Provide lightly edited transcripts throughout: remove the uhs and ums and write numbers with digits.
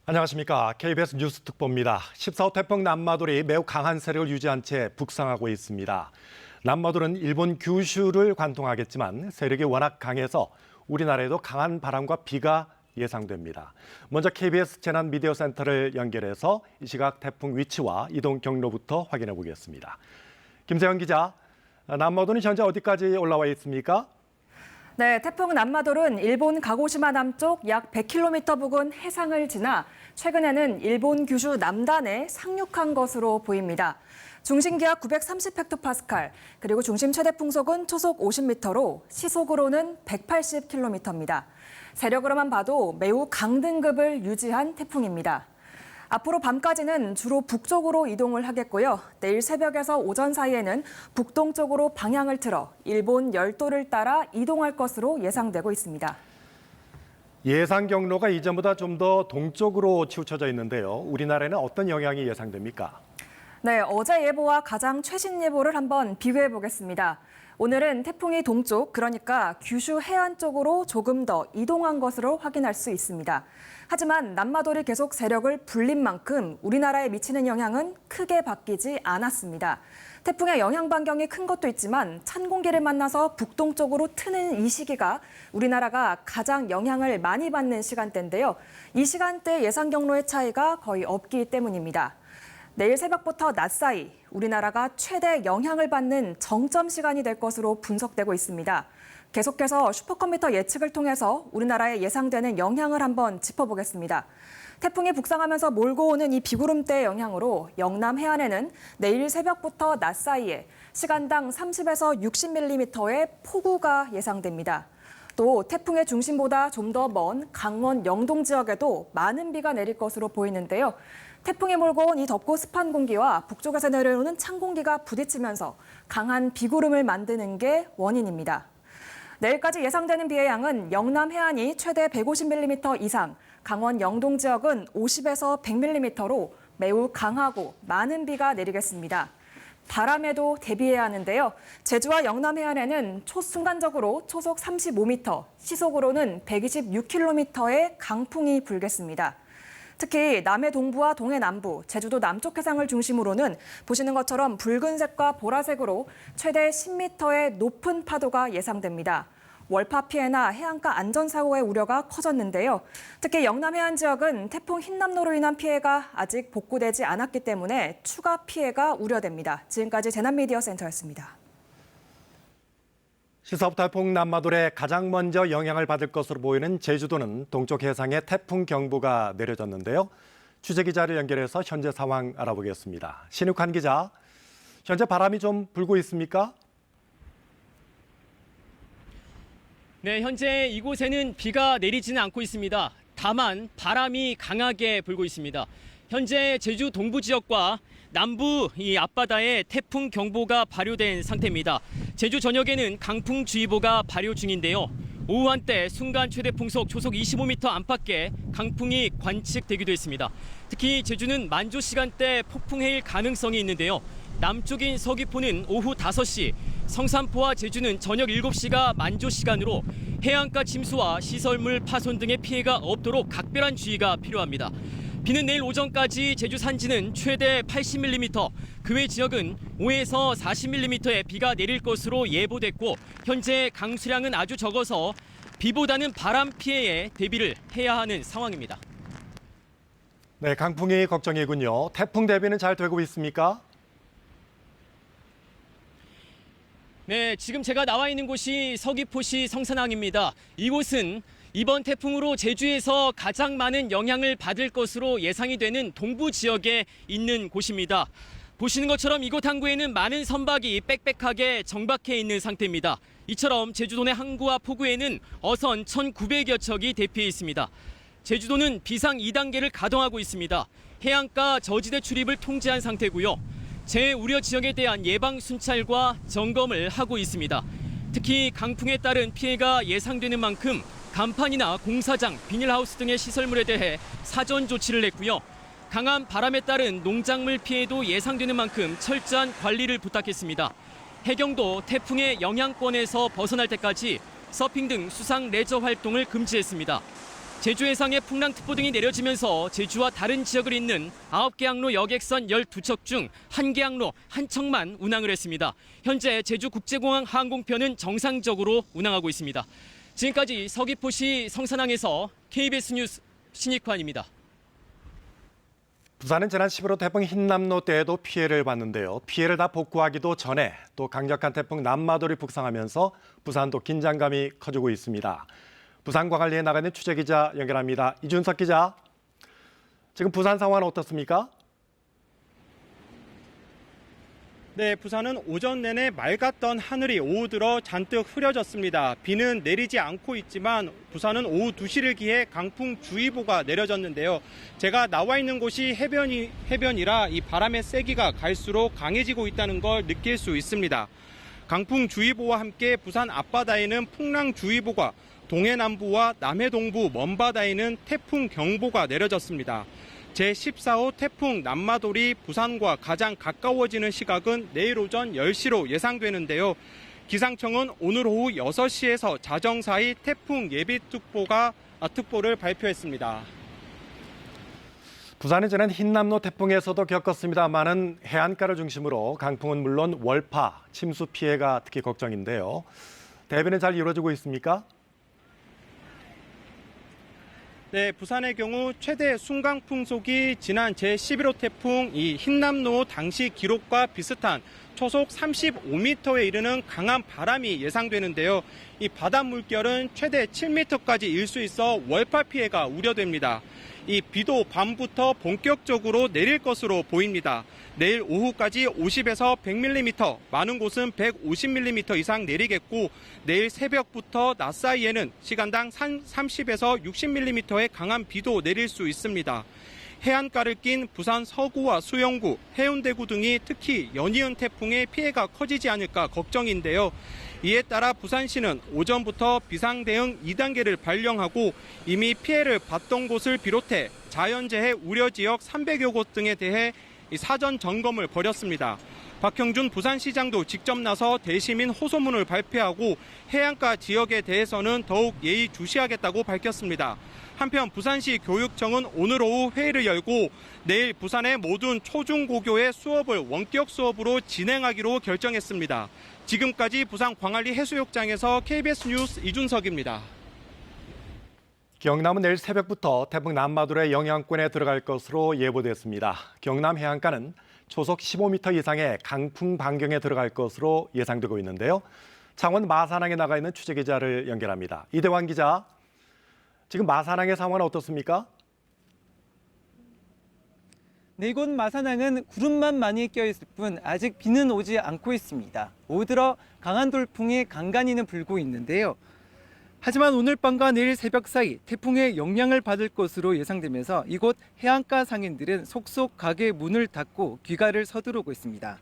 안녕하십니까. KBS 뉴스 특보입니다. 14호 태풍 남마돌이 매우 강한 세력을 유지한 채 북상하고 있습니다. 남마돌은 일본 규슈를 관통하겠지만 세력이 워낙 강해서 우리나라에도 강한 바람과 비가 예상됩니다. 먼저 KBS 재난미디어센터를 연결해서 이 시각 태풍 위치와 이동 경로부터 확인해 보겠습니다. 김세영 기자, 남마돌은 현재 어디까지 올라와 있습니까? 네, 태풍 남마돌은 일본 가고시마 남쪽 약 100km 부근 해상을 지나 최근에는 일본 규슈 남단에 상륙한 것으로 보입니다. 중심기압 930헥토파스칼, 그리고 중심 최대 풍속은 초속 50m로 시속으로는 180km입니다. 세력으로만 봐도 매우 강등급을 유지한 태풍입니다. 앞으로 밤까지는 주로 북쪽으로 이동을 하겠고요. 내일 새벽에서 오전 사이에는 북동쪽으로 방향을 틀어 일본 열도를 따라 이동할 것으로 예상되고 있습니다. 예상 경로가 이전보다 좀 더 동쪽으로 치우쳐져 있는데요. 우리나라에는 어떤 영향이 예상됩니까? 네, 어제 예보와 가장 최신 예보를 한번 비교해 보겠습니다. 오늘은 태풍이 동쪽, 그러니까 규슈 해안 쪽으로 조금 더 이동한 것으로 확인할 수 있습니다. 하지만 남마돌이 계속 세력을 불린 만큼 우리나라에 미치는 영향은 크게 바뀌지 않았습니다. 태풍의 영향 반경이 큰 것도 있지만 찬 공기를 만나서 북동쪽으로 트는 이 시기가 우리나라가 가장 영향을 많이 받는 시간대인데요. 이 시간대 예상 경로의 차이가 거의 없기 때문입니다. 내일 새벽부터 낮 사이 우리나라가 최대 영향을 받는 정점 시간이 될 것으로 분석되고 있습니다. 계속해서 슈퍼컴퓨터 예측을 통해서 우리나라에 예상되는 영향을 한번 짚어보겠습니다. 태풍이 북상하면서 몰고 오는 이 비구름대의 영향으로 영남 해안에는 내일 새벽부터 낮 사이에 시간당 30에서 60mm의 폭우가 예상됩니다. 또 태풍의 중심보다 좀 더 먼 강원 영동 지역에도 많은 비가 내릴 것으로 보이는데요. 태풍이 몰고 온 이 덥고 습한 공기와 북쪽에서 내려오는 찬 공기가 부딪히면서 강한 비구름을 만드는 게 원인입니다. 내일까지 예상되는 비의 양은 영남 해안이 최대 150mm 이상, 강원 영동 지역은 50에서 100mm로 매우 강하고 많은 비가 내리겠습니다. 바람에도 대비해야 하는데요. 제주와 영남 해안에는 순간적으로 초속 35m, 시속으로는 126km의 강풍이 불겠습니다. 특히 남해 동부와 동해 남부, 제주도 남쪽 해상을 중심으로는 보시는 것처럼 붉은색과 보라색으로 최대 10m의 높은 파도가 예상됩니다. 월파 피해나 해안가 안전사고의 우려가 커졌는데요. 특히 영남 해안 지역은 태풍 흰남노로 인한 피해가 아직 복구되지 않았기 때문에 추가 피해가 우려됩니다. 지금까지 재난미디어센터였습니다. 14호 태풍 남마돌에 가장 먼저 영향을 받을 것으로 보이는 제주도는 동쪽 해상에 태풍 경보가 내려졌는데요. 취재기자를 연결해서 현재 상황 알아보겠습니다. 신욱환 기자, 현재 바람이 좀 불고 있습니까? 네, 현재 이곳에는 비가 내리지는 않고 있습니다. 다만 바람이 강하게 불고 있습니다. 현재 제주 동부 지역과 남부 이 앞바다에 태풍 경보가 발효된 상태입니다. 제주 전역에는 강풍주의보가 발효 중인데요. 오후 한때 순간 최대 풍속 초속 25m 안팎의 강풍이 관측되기도 했습니다. 특히 제주는 만조 시간대 폭풍해일 가능성이 있는데요. 남쪽인 서귀포는 오후 5시, 성산포와 제주는 저녁 7시가 만조 시간으로 해안가 침수와 시설물 파손 등의 피해가 없도록 각별한 주의가 필요합니다. 비는 내일 오전까지 제주 산지는 최대 80mm, 그 외 지역은 5에서 40mm의 비가 내릴 것으로 예보됐고 현재 강수량은 아주 적어서 비보다는 바람 피해에 대비를 해야 하는 상황입니다. 네, 강풍이 걱정이군요. 태풍 대비는 잘 되고 있습니까? 네, 지금 제가 나와 있는 곳이 서귀포시 성산항입니다. 이곳은 이번 태풍으로 제주에서 가장 많은 영향을 받을 것으로 예상이 되는 동부 지역에 있는 곳입니다. 보시는 것처럼 이곳 항구에는 많은 선박이 빽빽하게 정박해 있는 상태입니다. 이처럼 제주도 내 항구와 포구에는 어선 1,900여 척이 대피해 있습니다. 제주도는 비상 2단계를 가동하고 있습니다. 해안가 저지대 출입을 통제한 상태고요. 재우려 지역에 대한 예방 순찰과 점검을 하고 있습니다. 특히 강풍에 따른 피해가 예상되는 만큼 간판이나 공사장, 비닐하우스 등의 시설물에 대해 사전 조치를 했고요. 강한 바람에 따른 농작물 피해도 예상되는 만큼 철저한 관리를 부탁했습니다. 해경도 태풍의 영향권에서 벗어날 때까지 서핑 등 수상 레저 활동을 금지했습니다. 제주 해상에 풍랑특보 등이 내려지면서 제주와 다른 지역을 잇는 9개 항로 여객선 12척 중 1개 항로 한 척만 운항을 했습니다. 현재 제주국제공항 항공편은 정상적으로 운항하고 있습니다. 지금까지 서귀포시 성산항에서 KBS 뉴스 신익환입니다. 부산은 지난 11호 태풍 흰남노 때에도 피해를 봤는데요. 피해를 다 복구하기도 전에 또 강력한 태풍 남마돌이 북상하면서 부산도 긴장감이 커지고 있습니다. 부산 광안리에 나가 있는 취재기자 연결합니다. 이준석 기자, 지금 부산 상황은 어떻습니까? 네, 부산은 오전 내내 맑았던 하늘이 오후 들어 잔뜩 흐려졌습니다. 비는 내리지 않고 있지만 부산은 오후 2시를 기해 강풍주의보가 내려졌는데요. 제가 나와 있는 곳이 해변이라 이 바람의 세기가 갈수록 강해지고 있다는 걸 느낄 수 있습니다. 강풍주의보와 함께 부산 앞바다에는 풍랑주의보가, 동해 남부와 남해 동부 먼바다에는 태풍 경보가 내려졌습니다. 제14호 태풍 남마돌이 부산과 가장 가까워지는 시각은 내일 오전 10시로 예상되는데요. 기상청은 오늘 오후 6시에서 자정 사이 태풍 예비특보를 발표했습니다. 부산은 지난 흰남노 태풍에서도 겪었습니다만은 해안가를 중심으로 강풍은 물론 월파, 침수 피해가 특히 걱정인데요. 대비는 잘 이루어지고 있습니까? 네, 부산의 경우 최대 순간 풍속이 지난 제11호 태풍 이 흰남노 당시 기록과 비슷한 초속 35m에 이르는 강한 바람이 예상되는데요. 이 바다 물결은 최대 7m까지 일 수 있어 월파 피해가 우려됩니다. 이 비도 밤부터 본격적으로 내릴 것으로 보입니다. 내일 오후까지 50에서 100mm, 많은 곳은 150mm 이상 내리겠고 내일 새벽부터 낮 사이에는 시간당 30에서 60mm의 강한 비도 내릴 수 있습니다. 해안가를 낀 부산 서구와 수영구, 해운대구 등이 특히 연이은 태풍의 피해가 커지지 않을까 걱정인데요. 이에 따라 부산시는 오전부터 비상대응 2단계를 발령하고 이미 피해를 봤던 곳을 비롯해 자연재해 우려 지역 300여 곳 등에 대해 사전 점검을 벌였습니다. 박형준 부산시장도 직접 나서 대시민 호소문을 발표하고 해안가 지역에 대해서는 더욱 예의주시하겠다고 밝혔습니다. 한편 부산시 교육청은 오늘 오후 회의를 열고 내일 부산의 모든 초중고교의 수업을 원격 수업으로 진행하기로 결정했습니다. 지금까지 부산 광안리 해수욕장에서 KBS 뉴스 이준석입니다. 경남은 내일 새벽부터 태풍 남마돌의 영향권에 들어갈 것으로 예보됐습니다. 경남 해안가는 초속 15m 이상의 강풍 반경에 들어갈 것으로 예상되고 있는데요. 창원 마산항에 나가 있는 취재기자를 연결합니다. 이대환 기자, 지금 마산항의 상황은 어떻습니까? 네, 이곳 마산항은 구름만 많이 껴있을 뿐 아직 비는 오지 않고 있습니다. 오후 들어 강한 돌풍이 간간히는 불고 있는데요. 하지만 오늘 밤과 내일 새벽 사이 태풍의 영향을 받을 것으로 예상되면서 이곳 해안가 상인들은 속속 가게 문을 닫고 귀가를 서두르고 있습니다.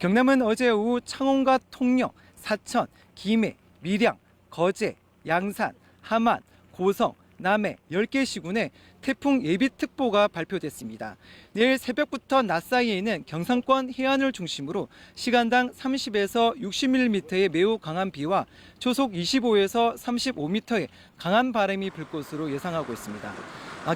경남은 어제 오후 창원과 통영, 사천, 김해, 밀양, 거제, 양산, 함안, 고성, 남해 10개 시군에 태풍 예비특보가 발표됐습니다. 내일 새벽부터 낮 사이에는 경상권 해안을 중심으로 시간당 30에서 60mm의 매우 강한 비와 초속 25에서 35m의 강한 바람이 불 것으로 예상하고 있습니다.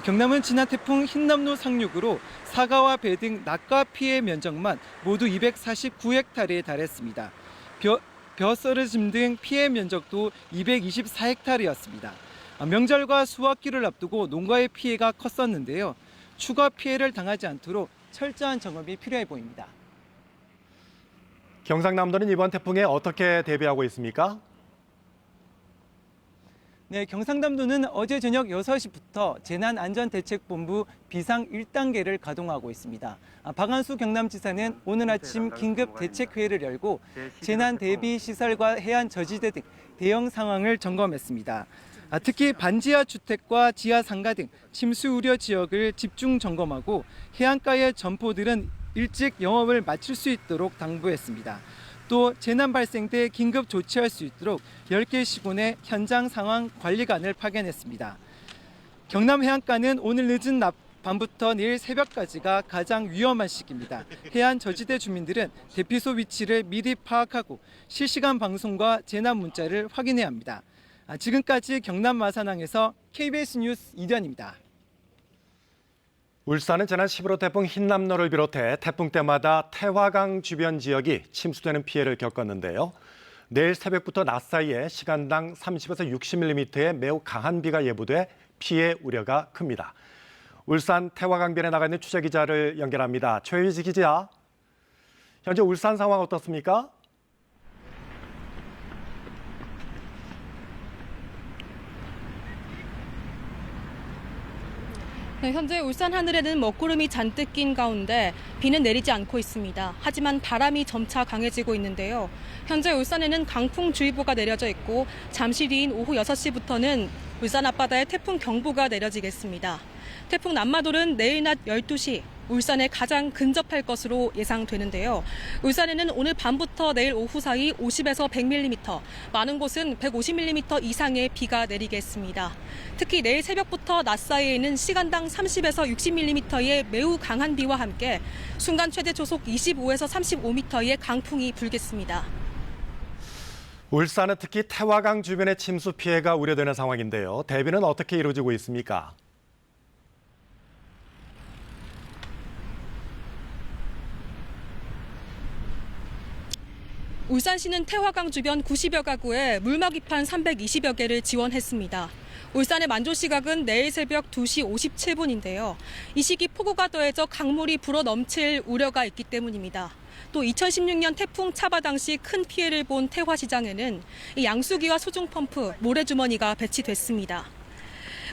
경남은 지난 태풍 흰남노 상륙으로 사과와 배 등 낙과 피해 면적만 모두 249헥타르에 달했습니다. 벼 썰어짐 등 피해 면적도 224헥타르였습니다. 명절과 수확기를 앞두고 농가의 피해가 컸었는데요. 추가 피해를 당하지 않도록 철저한 점검이 필요해 보입니다. 경상남도는 이번 태풍에 어떻게 대비하고 있습니까? 네, 경상남도는 어제 저녁 6시부터 재난안전대책본부 비상 1단계를 가동하고 있습니다. 박한수 경남지사는 오늘 아침 긴급 대책회의를 열고 재난 대비 시설과 해안 저지대 등 대응 상황을 점검했습니다. 특히 반지하 주택과 지하 상가 등 침수 우려 지역을 집중 점검하고 해안가의 점포들은 일찍 영업을 마칠 수 있도록 당부했습니다. 또 재난 발생 때 긴급 조치할 수 있도록 10개 시군의 현장 상황 관리관을 파견했습니다. 경남 해안가는 오늘 늦은 밤부터 내일 새벽까지가 가장 위험한 시기입니다. 해안 저지대 주민들은 대피소 위치를 미리 파악하고 실시간 방송과 재난 문자를 확인해야 합니다. 지금까지 경남 마산항에서 KBS 뉴스 이두환입니다. 울산은 지난 11호 태풍 흰남노를 비롯해 태풍 때마다 태화강 주변 지역이 침수되는 피해를 겪었는데요. 내일 새벽부터 낮 사이에 시간당 30에서 60mm의 매우 강한 비가 예보돼 피해 우려가 큽니다. 울산 태화강변에 나가 있는 취재기자를 연결합니다. 최유지 기자, 현재 울산 상황 어떻습니까? 네, 현재 울산 하늘에는 먹구름이 잔뜩 낀 가운데 비는 내리지 않고 있습니다. 하지만 바람이 점차 강해지고 있는데요. 현재 울산에는 강풍주의보가 내려져 있고 잠시 뒤인 오후 6시부터는 울산 앞바다에 태풍 경보가 내려지겠습니다. 태풍 남마돌은 내일 낮 12시 울산에 가장 근접할 것으로 예상되는데요. 울산에는 오늘 밤부터 내일 오후 사이 50에서 100mm, 많은 곳은 150mm 이상의 비가 내리겠습니다. 특히 내일 새벽부터 낮 사이에는 시간당 30에서 60mm의 매우 강한 비와 함께 순간 최대 초속 25에서 35m의 강풍이 불겠습니다. 울산은 특히 태화강 주변의 침수 피해가 우려되는 상황인데요. 대비는 어떻게 이루어지고 있습니까? 울산시는 태화강 주변 90여 가구에 물막이판 320여 개를 지원했습니다. 울산의 만조시각은 내일 새벽 2시 57분인데요. 이 시기 폭우가 더해져 강물이 불어 넘칠 우려가 있기 때문입니다. 또 2016년 태풍 차바 당시 큰 피해를 본 태화시장에는 양수기와 소중펌프, 모래주머니가 배치됐습니다.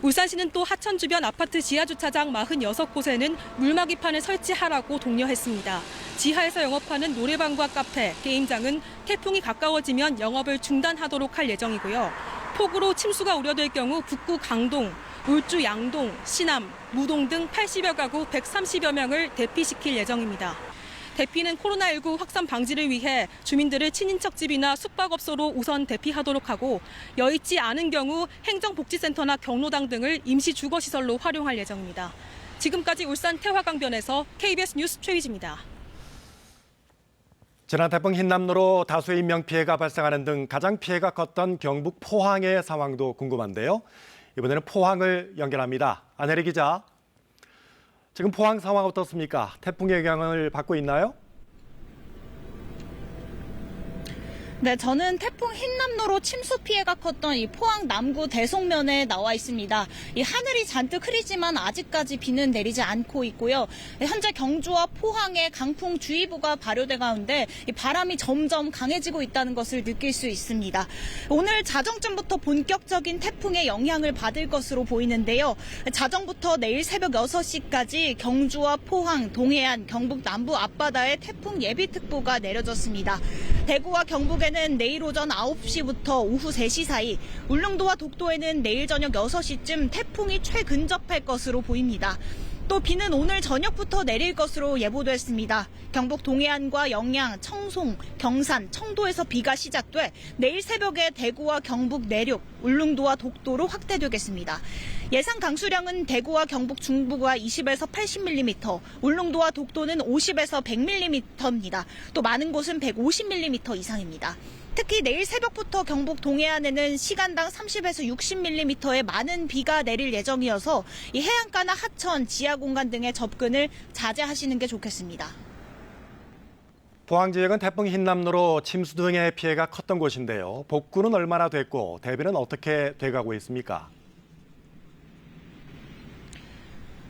울산시는 또 하천 주변 아파트 지하주차장 46곳에는 물막이판을 설치하라고 독려했습니다. 지하에서 영업하는 노래방과 카페, 게임장은 태풍이 가까워지면 영업을 중단하도록 할 예정이고요. 폭우로 침수가 우려될 경우 북구 강동, 울주 양동, 신암, 무동 등 80여 가구 130여 명을 대피시킬 예정입니다. 대피는 코로나19 확산 방지를 위해 주민들을 친인척집이나 숙박업소로 우선 대피하도록 하고 여의치 않은 경우 행정복지센터나 경로당 등을 임시 주거시설로 활용할 예정입니다. 지금까지 울산 태화강변에서 KBS 뉴스 최희지입니다. 지난 태풍 흰남노로 다수의 인명피해가 발생하는 등 가장 피해가 컸던 경북 포항의 상황도 궁금한데요. 이번에는 포항을 연결합니다. 안혜리 기자. 지금 포항 상황 어떻습니까? 태풍의 영향을 받고 있나요? 네, 저는 태풍 흰남노로 침수 피해가 컸던 이 포항 남구 대송면에 나와 있습니다. 이 하늘이 잔뜩 흐리지만 아직까지 비는 내리지 않고 있고요. 현재 경주와 포항에 강풍주의보가 발효된 가운데 이 바람이 점점 강해지고 있다는 것을 느낄 수 있습니다. 오늘 자정쯤부터 본격적인 태풍의 영향을 받을 것으로 보이는데요. 자정부터 내일 새벽 6시까지 경주와 포항, 동해안, 경북 남부 앞바다에 태풍 예비특보가 내려졌습니다. 대구와 경북에는 내일 오전 9시부터 오후 3시 사이, 울릉도와 독도에는 내일 저녁 6시쯤 태풍이 최근접할 것으로 보입니다. 또 비는 오늘 저녁부터 내릴 것으로 예보됐습니다. 경북 동해안과 영양, 청송, 경산, 청도에서 비가 시작돼 내일 새벽에 대구와 경북 내륙, 울릉도와 독도로 확대되겠습니다. 예상 강수량은 대구와 경북 중부가 20에서 80mm, 울릉도와 독도는 50에서 100mm입니다. 또 많은 곳은 150mm 이상입니다. 특히 내일 새벽부터 경북 동해안에는 시간당 30에서 60mm의 많은 비가 내릴 예정이어서 이 해안가나 하천, 지하공간 등의 접근을 자제하시는 게 좋겠습니다. 포항 지역은 태풍 흰남노로 침수 등의 피해가 컸던 곳인데요. 복구는 얼마나 됐고 대비는 어떻게 돼가고 있습니까?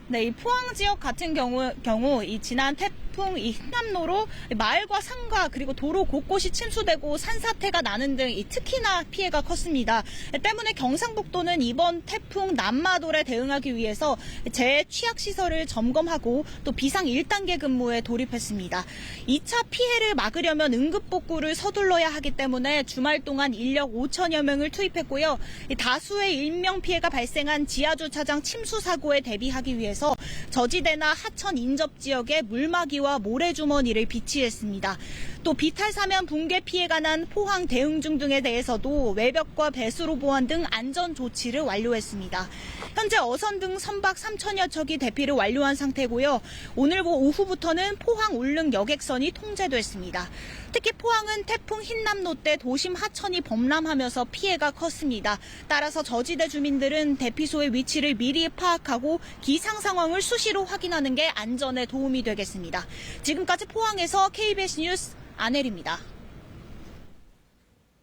네, 이 포항 지역 같은 경우 이 지난 태풍 이 흰남노로 마을과 상가 그리고 도로 곳곳이 침수되고 산사태가 나는 등 특히나 피해가 컸습니다. 때문에 경상북도는 이번 태풍 남마돌에 대응하기 위해서 재취약시설을 점검하고 또 비상 1단계 근무에 돌입했습니다. 2차 피해를 막으려면 응급복구를 서둘러야 하기 때문에 주말 동안 인력 5천여 명을 투입했고요. 다수의 인명피해가 발생한 지하주차장 침수 사고에 대비하기 위해서 저지대나 하천 인접 지역에 물막이와 비행기와 모래주머니를 비치했습니다. 또 비탈사면 붕괴 피해가 난 포항 대흥중 등에 대해서도 외벽과 배수로 보완 등 안전 조치를 완료했습니다. 현재 어선 등 선박 3천여 척이 대피를 완료한 상태고요. 오늘 오후부터는 포항 울릉 여객선이 통제됐습니다. 특히 포항은 태풍 흰남노 때 도심 하천이 범람하면서 피해가 컸습니다. 따라서 저지대 주민들은 대피소의 위치를 미리 파악하고 기상 상황을 수시로 확인하는 게 안전에 도움이 되겠습니다. 지금까지 포항에서 KBS 뉴스 안혜리입니다.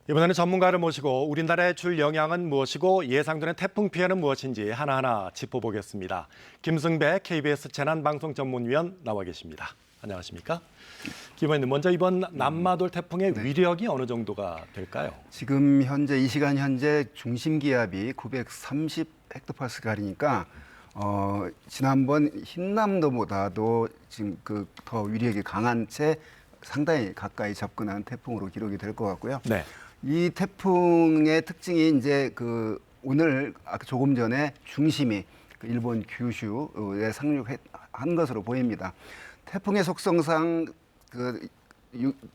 이번에는 전문가를 모시고 우리나라에 줄 영향은 무엇이고 예상되는 태풍 피해는 무엇인지 하나하나 짚어보겠습니다. 김승배 KBS 재난방송전문위원 나와 계십니다. 안녕하십니까? 김 의원님, 먼저 이번 남마돌 태풍의 위력이 어느 정도가 될까요? 지금 현재 이 시간 현재 중심 기압이 930 헥토파스칼이니까 지난번 흰남노보다도 지금 더 위력이 강한 채 상당히 가까이 접근한 태풍으로 기록이 될 것 같고요. 네. 이 태풍의 특징이 이제 오늘 조금 전에 중심이 일본 규슈에 상륙한 것으로 보입니다. 태풍의 속성상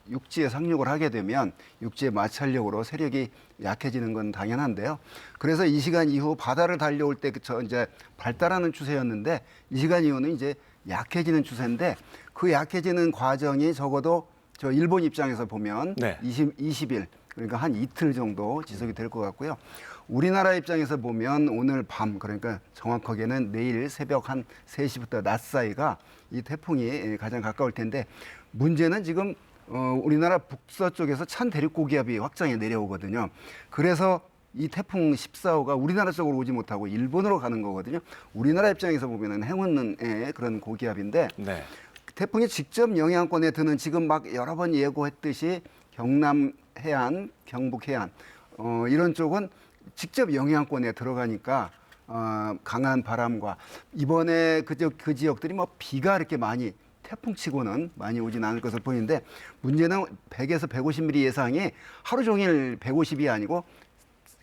육지에 상륙을 하게 되면 육지의 마찰력으로 세력이 약해지는 건 당연한데요. 그래서 이 시간 이후 바다를 달려올 때 이제 발달하는 추세였는데 이 시간 이후는 이제 약해지는 추세인데 그 약해지는 과정이 적어도 저 일본 입장에서 보면 20일 그러니까 한 이틀 정도 지속이 될 것 같고요. 우리나라 입장에서 보면 오늘 밤 그러니까 정확하게는 내일 새벽 한 3시부터 낮 사이가 이 태풍이 가장 가까울 텐데 문제는 지금 우리나라 북서쪽에서 찬 대륙고기압이 확장해 내려오거든요. 그래서 이 태풍 14호가 우리나라 쪽으로 오지 못하고 일본으로 가는 거거든요. 우리나라 입장에서 보면은 행운의 그런 고기압인데 태풍이 직접 영향권에 드는 지금 막 여러 번 예고했듯이 경남 해안, 경북 해안 이런 쪽은 직접 영향권에 들어가니까 강한 바람과 이번에 그 지역들이 뭐 비가 이렇게 많이 태풍치고는 많이 오진 않을 것으로 보이는데 문제는 100에서 150mm 예상이 하루 종일 150이 아니고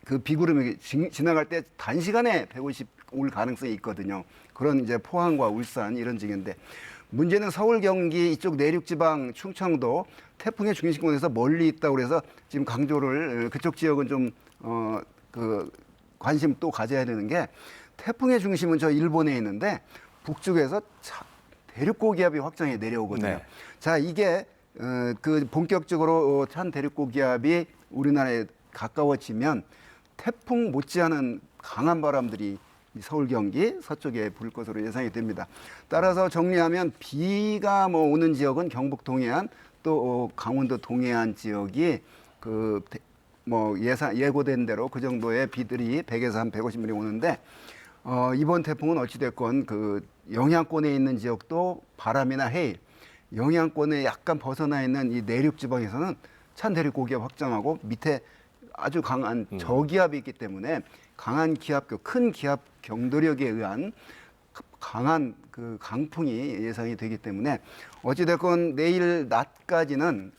그 비구름이 지나갈 때 단시간에 150 올 가능성이 있거든요. 그런 이제 포항과 울산 이런 지역인데 문제는 서울, 경기 이쪽 내륙지방, 충청도 태풍의 중심권에서 멀리 있다고 그래서 지금 강조를 그쪽 지역은 좀 관심 또 가져야 되는 게 태풍의 중심은 저 일본에 있는데 북쪽에서 대륙고기압이 확장해 내려오거든요. 자, 이게 본격적으로 찬 대륙고기압이 우리나라에 가까워지면 태풍 못지않은 강한 바람들이 서울, 경기 서쪽에 불 것으로 예상이 됩니다. 따라서 정리하면 비가 오는 지역은 경북 동해안 또 강원도 동해안 지역이 예고된 대로 그 정도의 비들이 100에서 한 150mm 오는데 이번 태풍은 어찌됐건 영향권에 있는 지역도 바람이나 해일, 영향권에 약간 벗어나 있는 이 내륙 지방에서는 찬 대륙 고기압 확장하고 밑에 아주 강한 저기압이 있기 때문에 강한 기압, 큰 기압 경도력에 의한 강한 강풍이 예상이 되기 때문에 어찌됐건 내일 낮까지는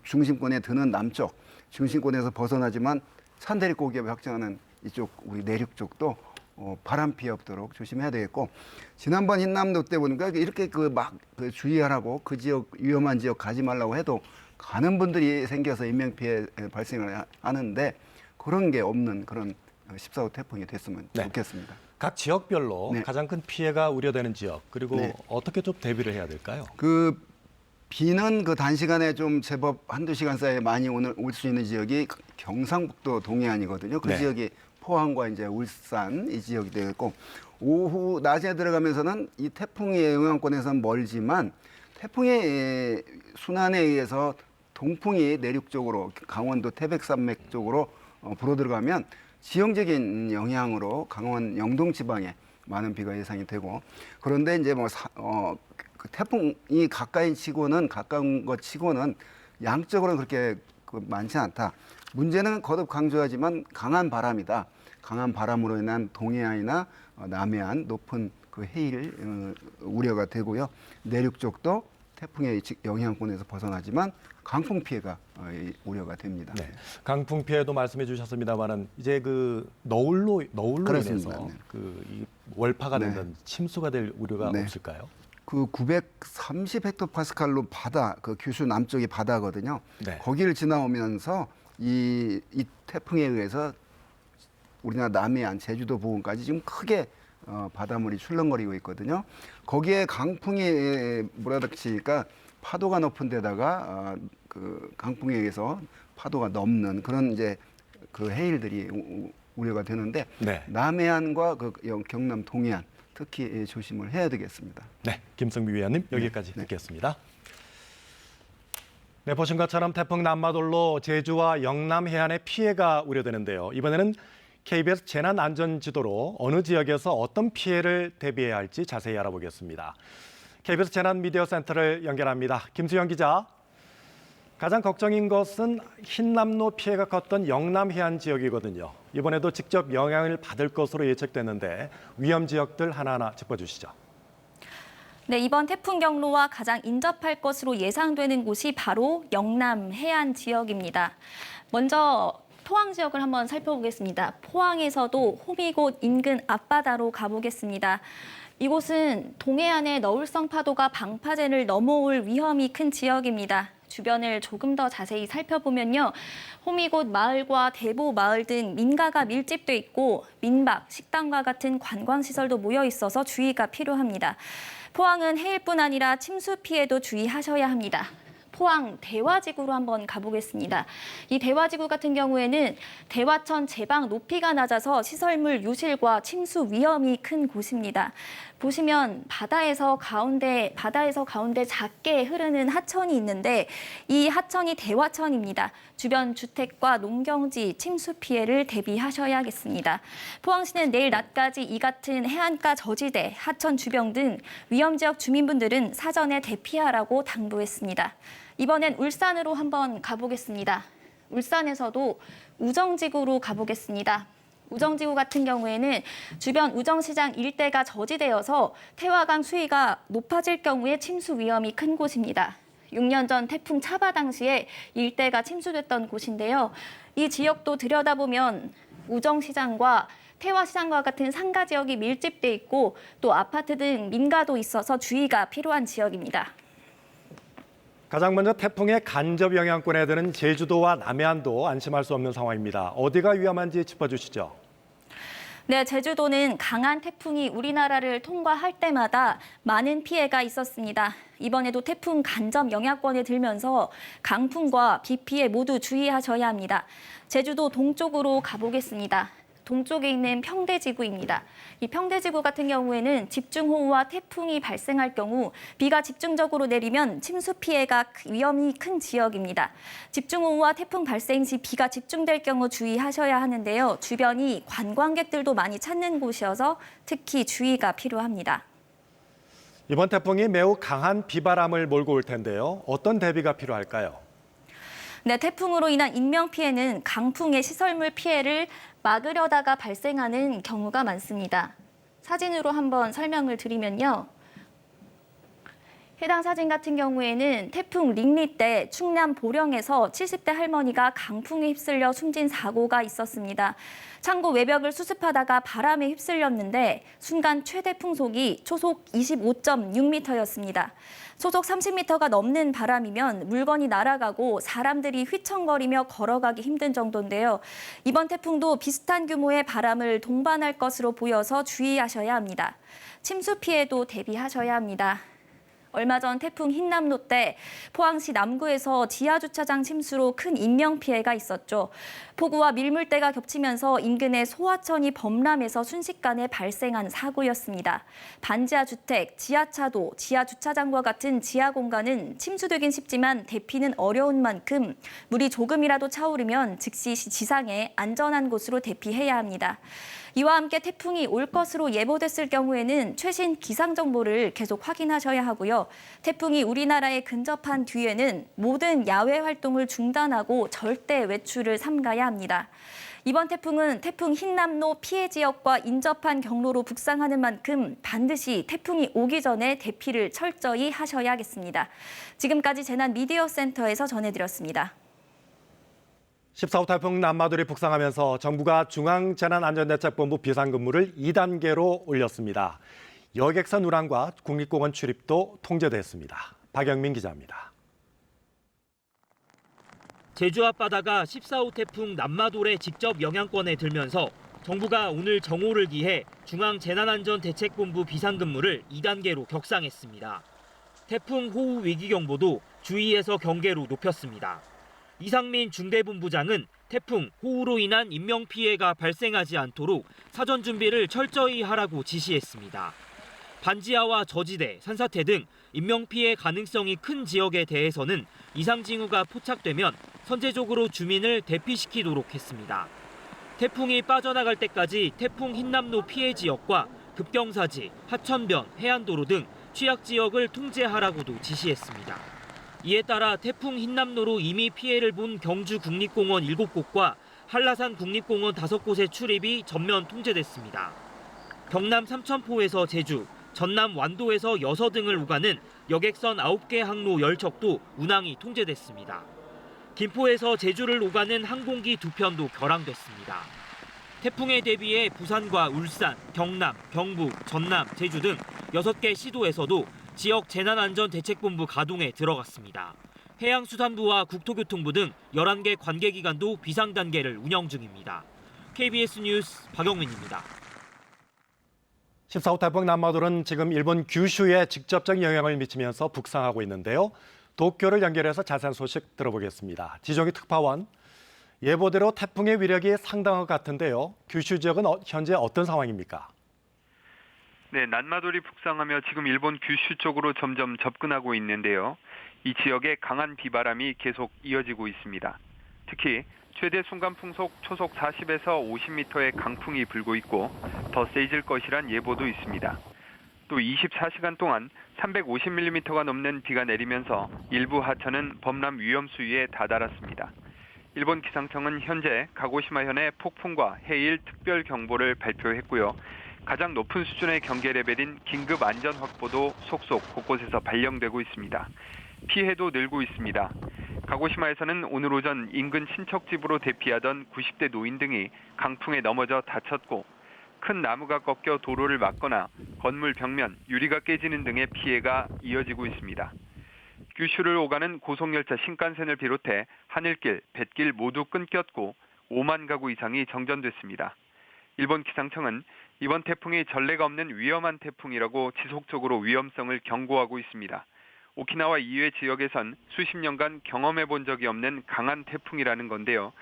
중심권에 드는 남쪽, 중심권에서 벗어나지만 찬 대륙 고기압이 확장하는 이쪽 우리 내륙 쪽도 바람 피해 없도록 조심해야 되겠고 지난번 흰남노 때 보니까 이렇게 주의하라고 그 지역 위험한 지역 가지 말라고 해도 가는 분들이 생겨서 인명 피해 발생을 하는데 그런 게 없는 그런 14호 태풍이 됐으면 좋겠습니다. 각 지역별로 가장 큰 피해가 우려되는 지역 그리고 어떻게 좀 대비를 해야 될까요? 비는 단시간에 좀 제법 한두 시간 사이에 많이 올 수 있는 지역이 경상북도 동해안이거든요. 그 지역이 포항과 이제 울산 이 지역이 되겠고 오후 낮에 들어가면서는 이 태풍의 영향권에서는 멀지만 태풍의 순환에 의해서 동풍이 내륙 쪽으로 강원도 태백산맥 쪽으로 불어 들어가면 지형적인 영향으로 강원 영동 지방에 많은 비가 예상이 되고 그런데 이제 태풍이 가까운 것 치고는 양적으로는 그렇게 많지 않다. 문제는 거듭 강조하지만 강한 바람이다. 강한 바람으로 인한 동해안이나 남해안 높은 해일 우려가 되고요. 내륙 쪽도 태풍의 영향권에서 벗어나지만 강풍 피해가 우려가 됩니다. 강풍 피해도 말씀해 주셨습니다만은 이제 노을로 인해서 이 월파가 되는 침수가 될 우려가 없을까요? 그 930헥토파스칼로 바다, 그 규슈 남쪽이 바다거든요. 네. 거기를 지나오면서 이 태풍에 의해서 우리나라 남해안, 제주도 부근까지 지금 크게 바닷물이 출렁거리고 있거든요. 거기에 강풍이 몰아닥치니까 파도가 높은 데다가 그 강풍에 의해서 파도가 넘는 그런 이제 그 해일들이 우려가 되는데 네. 남해안과 그 경남 동해안 특히 조심을 해야 되겠습니다. 네, 김성미 위원님 여기까지 네. 듣겠습니다. 네, 보신 것처럼 태풍 남마돌로 제주와 영남 해안에 피해가 우려되는데요. 이번에는 KBS 재난안전지도로 어느 지역에서 어떤 피해를 대비해야 할지 자세히 알아보겠습니다. KBS 재난미디어센터를 연결합니다. 김수영 기자. 가장 걱정인 것은 흰남노 피해가 컸던 영남 해안 지역이거든요. 이번에도 직접 영향을 받을 것으로 예측되는데 위험 지역들 하나하나 짚어주시죠. 네, 이번 태풍 경로와 가장 인접할 것으로 예상되는 곳이 바로 영남 해안 지역입니다. 먼저 포항 지역을 한번 살펴보겠습니다. 포항에서도 호미곶 인근 앞바다로 가보겠습니다. 이곳은 동해안의 너울성 파도가 방파제를 넘어올 위험이 큰 지역입니다. 주변을 조금 더 자세히 살펴보면요. 호미곶 마을과 대보 마을 등 민가가 밀집돼 있고 민박, 식당과 같은 관광시설도 모여 있어서 주의가 필요합니다. 포항은 해일뿐 아니라 침수 피해도 주의하셔야 합니다. 포항 대화지구로 한번 가보겠습니다. 이 대화지구 같은 경우에는 대화천 제방 높이가 낮아서 시설물 유실과 침수 위험이 큰 곳입니다. 보시면 바다에서 가운데 작게 흐르는 하천이 있는데 이 하천이 대화천입니다. 주변 주택과 농경지 침수 피해를 대비하셔야겠습니다. 포항시는 내일 낮까지 이 같은 해안가 저지대, 하천 주변 등 위험 지역 주민분들은 사전에 대피하라고 당부했습니다. 이번엔 울산으로 한번 가보겠습니다. 울산에서도 우정지구로 가보겠습니다. 우정지구 같은 경우에는 주변 우정시장 일대가 저지되어서 태화강 수위가 높아질 경우에 침수 위험이 큰 곳입니다. 6년 전 태풍 차바 당시에 일대가 침수됐던 곳인데요. 이 지역도 들여다보면 우정시장과 태화시장과 같은 상가 지역이 밀집돼 있고 또 아파트 등 민가도 있어서 주의가 필요한 지역입니다. 가장 먼저 태풍의 간접 영향권에 드는 제주도와 남해안도 안심할 수 없는 상황입니다. 어디가 위험한지 짚어주시죠. 네, 제주도는 강한 태풍이 우리나라를 통과할 때마다 많은 피해가 있었습니다. 이번에도 태풍 간접 영향권에 들면서 강풍과 비 피해 모두 주의하셔야 합니다. 제주도 동쪽으로 가보겠습니다. 동쪽에 있는 평대지구입니다. 이 평대지구 같은 경우에는 집중호우와 태풍이 발생할 경우 비가 집중적으로 내리면 침수 피해가 위험이 큰 지역입니다. 집중호우와 태풍 발생 시 비가 집중될 경우 주의하셔야 하는데요. 주변이 관광객들도 많이 찾는 곳이어서 특히 주의가 필요합니다. 이번 태풍이 매우 강한 비바람을 몰고 올 텐데요. 어떤 대비가 필요할까요? 네, 태풍으로 인한 인명피해는 강풍의 시설물 피해를 막으려다가 발생하는 경우가 많습니다. 사진으로 한번 설명을 드리면요. 해당 사진 같은 경우에는 태풍 링리 때 충남 보령에서 70대 할머니가 강풍에 휩쓸려 숨진 사고가 있었습니다. 창고 외벽을 수습하다가 바람에 휩쓸렸는데 순간 최대 풍속이 초속 25.6m였습니다. 초속 30m가 넘는 바람이면 물건이 날아가고 사람들이 휘청거리며 걸어가기 힘든 정도인데요. 이번 태풍도 비슷한 규모의 바람을 동반할 것으로 보여서 주의하셔야 합니다. 침수 피해도 대비하셔야 합니다. 얼마 전 태풍 흰남노 때 포항시 남구에서 지하주차장 침수로 큰 인명피해가 있었죠. 폭우와 밀물대가 겹치면서 인근의 소하천이 범람해서 순식간에 발생한 사고였습니다. 반지하 주택, 지하차도, 지하주차장과 같은 지하 공간은 침수되긴 쉽지만 대피는 어려운 만큼 물이 조금이라도 차오르면 즉시 지상에 안전한 곳으로 대피해야 합니다. 이와 함께 태풍이 올 것으로 예보됐을 경우에는 최신 기상 정보를 계속 확인하셔야 하고요. 태풍이 우리나라에 근접한 뒤에는 모든 야외 활동을 중단하고 절대 외출을 삼가야 합니다. 이번 태풍은 태풍 흰남노 피해 지역과 인접한 경로로 북상하는 만큼 반드시 태풍이 오기 전에 대피를 철저히 하셔야겠습니다. 지금까지 재난미디어센터에서 전해드렸습니다. 14호 태풍 남마돌이 북상하면서 정부가 중앙재난안전대책본부 비상근무를 2단계로 올렸습니다. 여객선 운항과 국립공원 출입도 통제됐습니다. 박영민 기자입니다. 제주 앞바다가 14호 태풍 남마돌의 직접 영향권에 들면서 정부가 오늘 정오를 기해 중앙재난안전대책본부 비상근무를 2단계로 격상했습니다. 태풍 호우 위기경보도 주의에서 경계로 높였습니다. 이상민 중대본부장은 태풍, 호우로 인한 인명피해가 발생하지 않도록 사전 준비를 철저히 하라고 지시했습니다. 반지하와 저지대, 산사태 등 인명피해 가능성이 큰 지역에 대해서는 이상징후가 포착되면 선제적으로 주민을 대피시키도록 했습니다. 태풍이 빠져나갈 때까지 태풍 흰남노 피해 지역과 급경사지, 하천변, 해안도로 등 취약 지역을 통제하라고도 지시했습니다. 이에 따라 태풍 흰남노로 이미 피해를 본 경주 국립공원 7곳과 한라산 국립공원 5곳의 출입이 전면 통제됐습니다. 경남 삼천포에서 제주, 전남 완도에서 여서 등을 오가는 여객선 9개 항로 열척도 운항이 통제됐습니다. 김포에서 제주를 오가는 항공기 2편도 결항됐습니다. 태풍에 대비해 부산과 울산, 경남, 경북, 전남, 제주 등 6개 시도에서도 지역 재난안전대책본부 가동에 들어갔습니다. 해양수산부와 국토교통부 등 11개 관계기관도 비상단계를 운영 중입니다. KBS 뉴스 박영민입니다. 14호 태풍 남마돌은 지금 일본 규슈에 직접적 영향을 미치면서 북상하고 있는데요. 도쿄를 연결해서 자세한 소식 들어보겠습니다. 지종희 특파원, 예보대로 태풍의 위력이 상당한 것 같은데요. 규슈 지역은 현재 어떤 상황입니까? 네, 난마돌이 북상하며 지금 일본 규슈 쪽으로 점점 접근하고 있는데요. 이 지역에 강한 비바람이 계속 이어지고 있습니다. 특히 최대 순간풍속 초속 40에서 50m의 강풍이 불고 있고 더 세질 것이란 예보도 있습니다. 또 24시간 동안 350mm가 넘는 비가 내리면서 일부 하천은 범람 위험 수위에 다다랐습니다. 일본 기상청은 현재 가고시마현에 폭풍과 해일 특별 경보를 발표했고요. 가장 높은 수준의 경계 레벨인 긴급 안전 확보도 속속 곳곳에서 발령되고 있습니다. 피해도 늘고 있습니다. 가고시마에서는 오늘 오전 인근 친척집으로 대피하던 90대 노인 등이 강풍에 넘어져 다쳤고 큰 나무가 꺾여 도로를 막거나 건물 벽면, 유리가 깨지는 등의 피해가 이어지고 있습니다. 규슈를 오가는 고속열차 신칸센을 비롯해 하늘길, 뱃길 모두 끊겼고 5만 가구 이상이 정전됐습니다. 일본 기상청은 이번 태풍이 전례가 없는 위험한 태풍이라고 지속적으로 위험성을 경고하고 있습니다. 오키나와 이외 지역에선 수십 년간 경험해 본 적이 없는 강한 태풍이라는 건데요.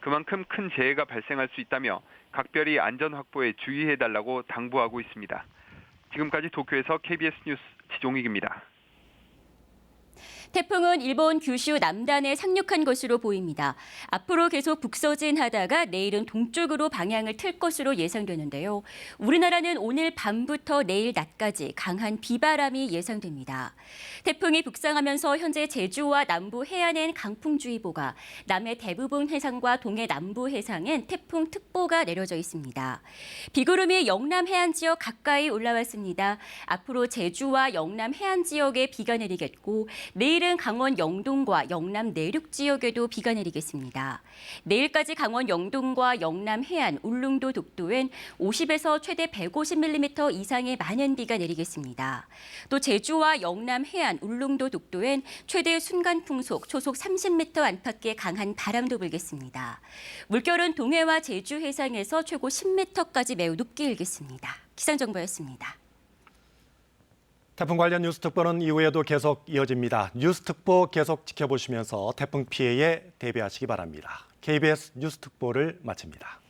그만큼 큰 재해가 발생할 수 있다며 각별히 안전 확보에 주의해달라고 당부하고 있습니다. 지금까지 도쿄에서 KBS 뉴스 지종익입니다. 태풍은 일본 규슈 남단에 상륙한 것으로 보입니다. 앞으로 계속 북서진하다가 내일은 동쪽으로 방향을 틀 것으로 예상되는데요. 우리나라는 오늘 밤부터 내일 낮까지 강한 비바람이 예상됩니다. 태풍이 북상하면서 현재 제주와 남부 해안엔 강풍주의보가, 남해 대부분 해상과 동해 남부 해상엔 태풍특보가 내려져 있습니다. 비구름이 영남 해안 지역 가까이 올라왔습니다. 앞으로 제주와 영남 해안 지역에 비가 내리겠고 내일은 강원 영동과 영남 내륙 지역에도 비가 내리겠습니다. 내일까지 강원 영동과 영남 해안, 울릉도, 독도엔 50에서 최대 150mm 이상의 많은 비가 내리겠습니다. 또 제주와 영남 해안, 울릉도, 독도엔 최대 순간풍속 초속 30m 안팎의 강한 바람도 불겠습니다. 물결은 동해와 제주 해상에서 최고 10m까지 매우 높게 일겠습니다. 기상정보였습니다. 태풍 관련 뉴스 특보는 이후에도 계속 이어집니다. 뉴스 특보 계속 지켜보시면서 태풍 피해에 대비하시기 바랍니다. KBS 뉴스 특보를 마칩니다.